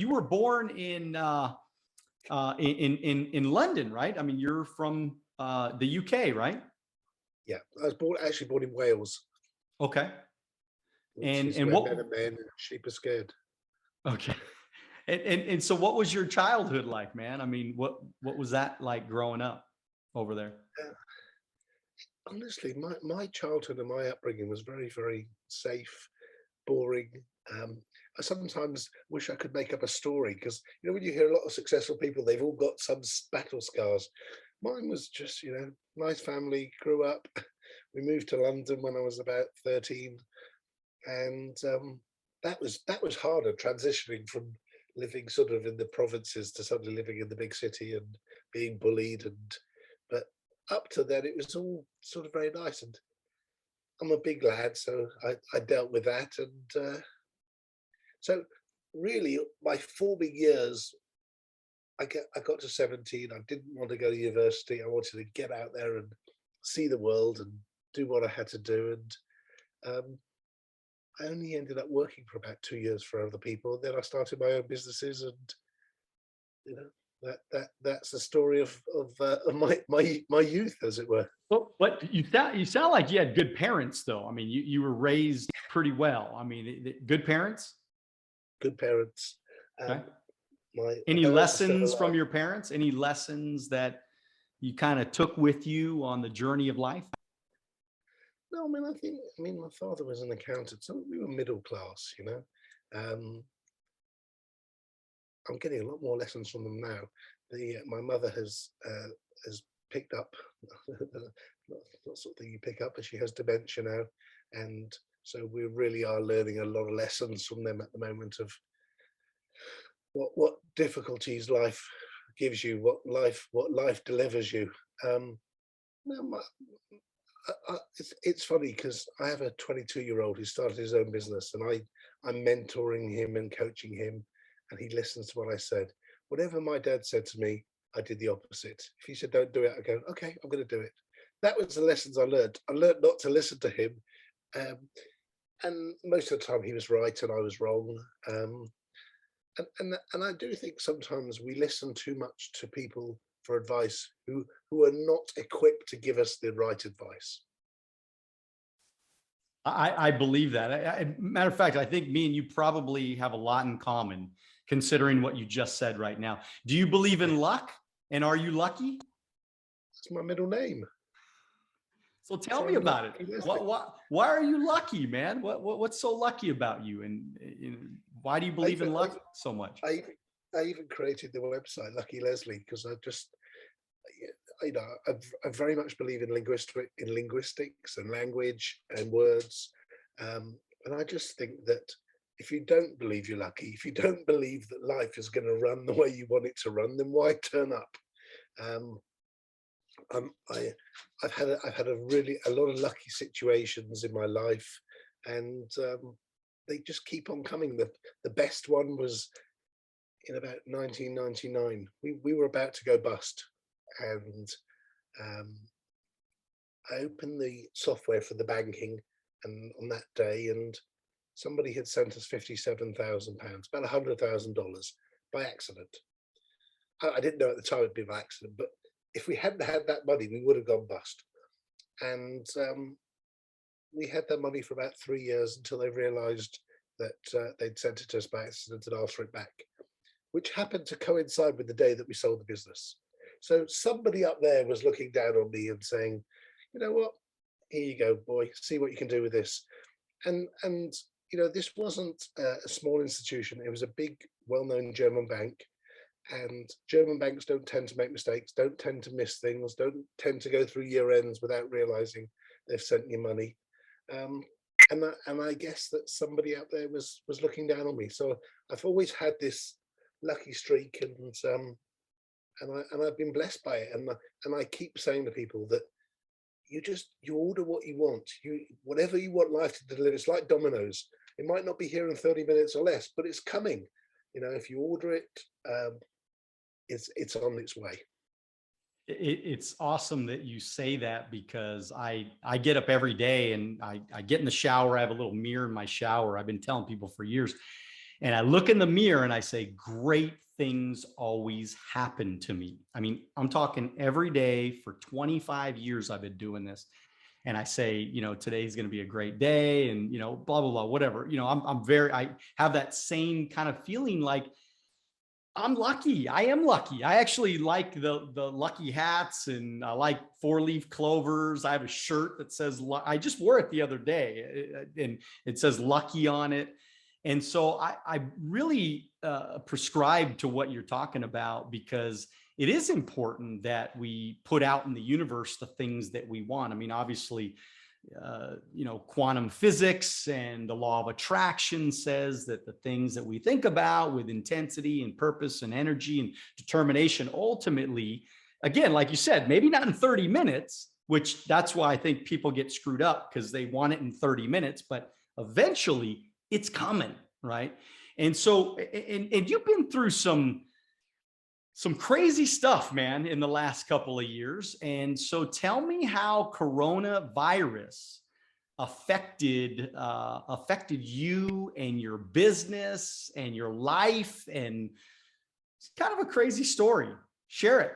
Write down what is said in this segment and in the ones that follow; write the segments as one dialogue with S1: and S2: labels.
S1: you were born in London, right? I mean, you're from the UK, right?
S2: Yeah, I was actually born in Wales,
S1: Okay.
S2: which is
S1: And
S2: where
S1: what?
S2: men are men and sheep are scared.
S1: Okay. And so, what was your childhood like, man? I mean, what was that like growing up over there?
S2: Uh, Honestly, my childhood and my upbringing was very, very safe, boring. Um, I sometimes wish I could make up a story because when you hear a lot of successful people, they've all got some battle scars. Mine was just nice family, grew up. We moved to London when I was about 13, and that was harder transitioning from living sort of in the provinces to suddenly living in the big city and being bullied. And but up to then, it was all sort of very nice. And I'm a big lad, so I dealt with that. And so really, my forming years, I got to 17. I didn't want to go to university. I wanted to get out there and see the world and do what I had to do. And I only ended up working for about 2 years for other people. Then I started my own businesses, and that's the story of my youth, as it were.
S1: Well, but you sound like you had good parents, though. I mean, you were raised pretty well. I mean, good parents.
S2: Good parents.
S1: Okay.
S2: My
S1: Any
S2: parents are still
S1: lessons from
S2: alive.
S1: your parents? Any lessons that you kind of took with you on the journey of life?
S2: No, I mean, my father was an accountant, so we were middle class. Um, I'm getting a lot more lessons from them now. My mother has picked up not sort of thing you pick up, but she has dementia now, and so we really are learning a lot of lessons from them at the moment of what difficulties life gives you, what life delivers you. No, it's funny because I have a 22-year-old who started his own business, and I'm mentoring him and coaching him, and he listens to what I said. Whatever my dad said to me, I did the opposite. If he said don't do it, I go, okay, I'm going to do it. That was the lessons I learned. I learned not to listen to him, um, and most of the time he was right and I was wrong. And I do think sometimes we listen too much to people for advice who are not equipped to give us the right advice.
S1: I believe that. Matter of fact, I think me and you probably have a lot in common, considering what you just said right now. Do you believe in luck? And are you lucky?
S2: That's my middle name.
S1: So tell
S2: So
S1: me
S2: I'm
S1: about it.
S2: lucky, Leslie.
S1: Why are you lucky, man? What's so lucky about you? And why do you
S2: I
S1: believe
S2: even,
S1: in luck so much?
S2: I, even- I even created the website Lucky Leslie because I very much believe in linguistics and language and words, and I just think that if you don't believe you're lucky, if you don't believe that life is going to run the way you want it to run, then why turn up? Um, I, I've had a lot of lucky situations in my life, and they just keep on coming. The best one was in about 1999. We were about to go bust, and um, I opened the software for the banking, and on that day, and somebody had sent us £57,000, about $100,000 by accident. I didn't know at the time it'd be by accident, but if we hadn't had that money, we would have gone bust. And we had that money for about 3 years until they realised that they'd sent it to us by accident and asked for it back, which happened to coincide with the day that we sold the business. So somebody up there was looking down on me and saying, you know what, here you go, boy, see what you can do with this. And this wasn't a small institution. It was a big, well-known German bank. And German banks don't tend to make mistakes, don't tend to miss things, don't tend to go through year ends without realizing they've sent you money. Um, and I guess that somebody out there was looking down on me. So I've always had this lucky streak, and I've been blessed by it. And I keep saying to people that you order what you want, whatever you want life to deliver. It's like dominoes. It might not be here in 30 minutes or less, but it's coming. If you order it, it's on its way.
S1: It's awesome that you say that, because I get up every day and I get in the shower. I have a little mirror in my shower. I've been telling people for years. And I look in the mirror and I say, great things always happen to me. I mean, I'm talking every day for 25 years I've been doing this. And I say, today's going to be a great day, and, blah, blah, blah, whatever. I have that same kind of feeling like I'm lucky. I am lucky. I actually like the lucky hats, and I like 4-leaf clovers. I have a shirt that says, I just wore it the other day, and it says lucky on it. And so I really prescribe to what you're talking about, because it is important that we put out in the universe the things that we want. I mean, obviously, quantum physics and the law of attraction says that the things that we think about with intensity and purpose and energy and determination, ultimately, again, like you said, maybe not in 30 minutes, which that's why I think people get screwed up, because they want it in 30 minutes, but eventually it's coming, right? And so, and you've been through some crazy stuff, man, in the last couple of years. And so tell me how coronavirus affected you and your business and your life. And it's kind of a crazy story. Share it.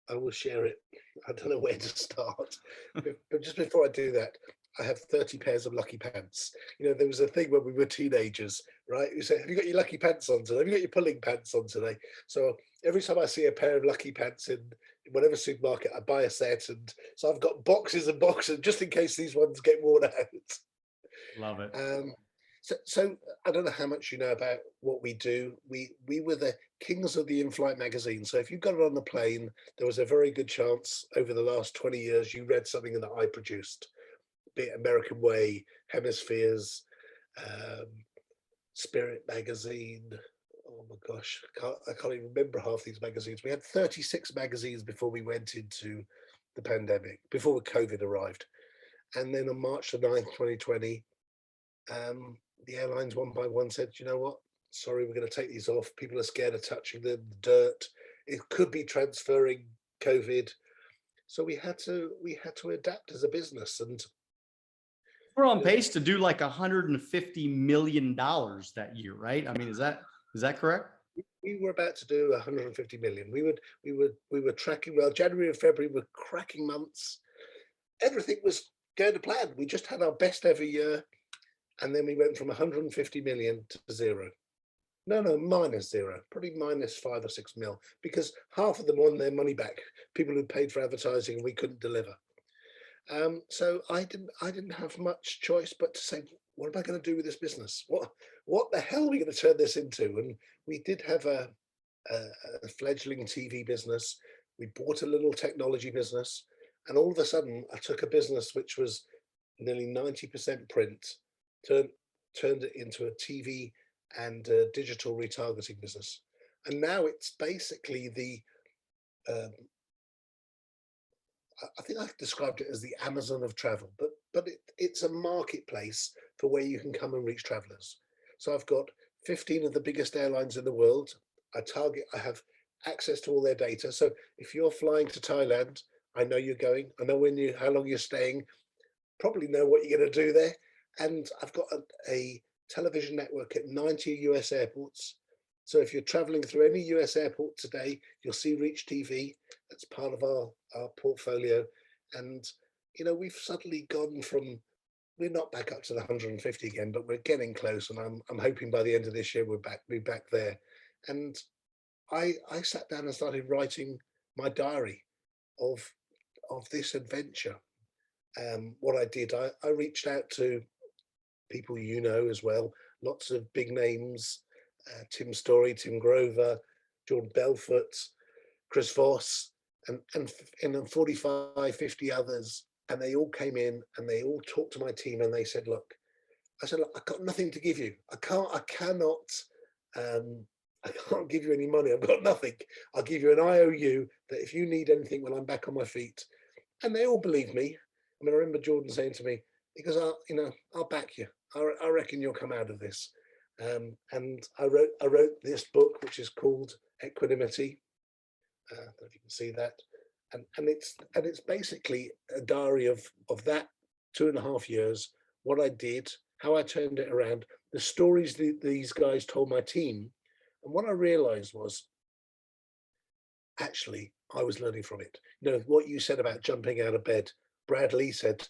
S2: I will share it. I don't know where to start. But just before I do that, I have 30 pairs of lucky pants. There was a thing when we were teenagers, right? You say, have you got your lucky pants on today? Have you got your pulling pants on today? So every time I see a pair of lucky pants in whatever supermarket, I buy a set. And so I've got boxes and boxes just in case these ones get worn out.
S1: Love it.
S2: So I don't know how much you know about what we do. We were the kings of the inflight magazine. So if you got it on the plane, there was a very good chance over the last 20 years you read something that I produced, be it American Way, Hemispheres, Spirit magazine. Oh my gosh, I can't even remember half these magazines. We had 36 magazines before we went into the pandemic, before COVID arrived. And then on March the 9th, 2020, the airlines one by one said, you know what, sorry, we're going to take these off. People are scared of touching them, the dirt. It could be transferring COVID. So we had to adapt as a business. And
S1: we're on pace to do like $150 million that year, right? I mean, is that correct?
S2: We were about to do 150 million. We were tracking, well, January and February were cracking months. Everything was going to plan. We just had our best ever year. And then we went from 150 million to zero. No, minus zero, probably minus 5 or 6 mil, because half of them won their money back. People who paid for advertising and we couldn't deliver. So I didn't have much choice but to say, what am I going to do with this business? What the hell are we going to turn this into? And we did have a fledgling TV business. We bought a little technology business, and all of a sudden I took a business which was nearly 90% print, turned it into a TV and digital retargeting business. And now it's basically I think I've described it as the Amazon of travel, but it's a marketplace for where you can come and reach travelers. So I've got 15 of the biggest airlines in the world. I have access to all their data. So if you're flying to Thailand, I know you're going, I know how long you're staying, probably know what you're going to do there. And I've got a television network at 90 US airports. So if you're traveling through any US airport today, you'll see Reach TV. That's part of our portfolio. And, we've suddenly gone from, we're not back up to the 150 again, but we're getting close. And I'm hoping by the end of this year, we're back there. And I sat down and started writing my diary of this adventure. What I did, I reached out to people as well, lots of big names, Tim Story, Tim Grover, Jordan Belfort, Chris Voss, and 45, 50 others. And they all came in and they all talked to my team and they said, look, I've got nothing to give you. I can't give you any money. I've got nothing. I'll give you an IOU that if you need anything when I'm back on my feet. And they all believed me. I mean, I remember Jordan saying to me, he goes, I'll back you. I reckon you'll come out of this. And I wrote this book, which is called Equanimity. I don't know if you can see that. And it's basically a diary of that 2.5 years, what I did, how I turned it around, the stories that these guys told my team. And what I realized was, actually, I was learning from it. You know, what you said about jumping out of bed, Brad Lee said,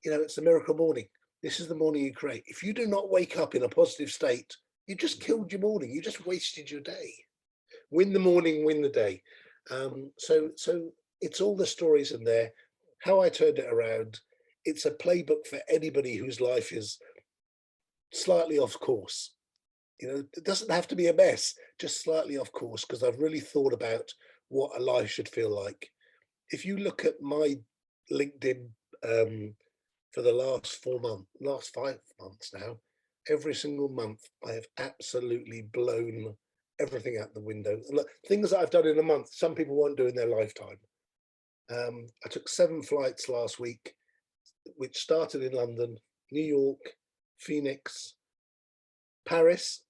S2: you know, it's a miracle morning. This is the morning you create. If you do not wake up in a positive state, you just killed your morning. You just wasted your day. Win the morning, win the day. So it's all the stories in there. How I turned it around. It's a playbook for anybody whose life is slightly off course. You know, it doesn't have to be a mess, just slightly off course, because I've really thought about what a life should feel like. If you look at my LinkedIn for the last 5 months now, every single month I have absolutely blown everything out the window. And look, things that I've done in a month, some people won't do in their lifetime. I took 7 flights last week, which started in London, New York, Phoenix, Paris.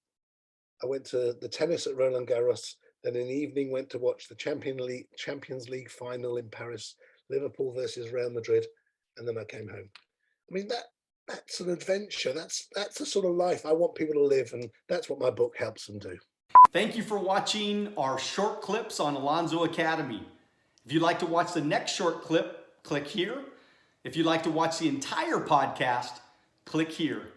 S2: I went to the tennis at Roland Garros. Then in the evening went to watch the Champions League final in Paris, Liverpool versus Real Madrid, and then I came home. I mean, that's an adventure. That's the sort of life I want people to live, and that's what my book helps them do.
S1: Thank you for watching our short clips on Alonzo Academy. If you'd like to watch the next short clip, click here. If you'd like to watch the entire podcast, click here.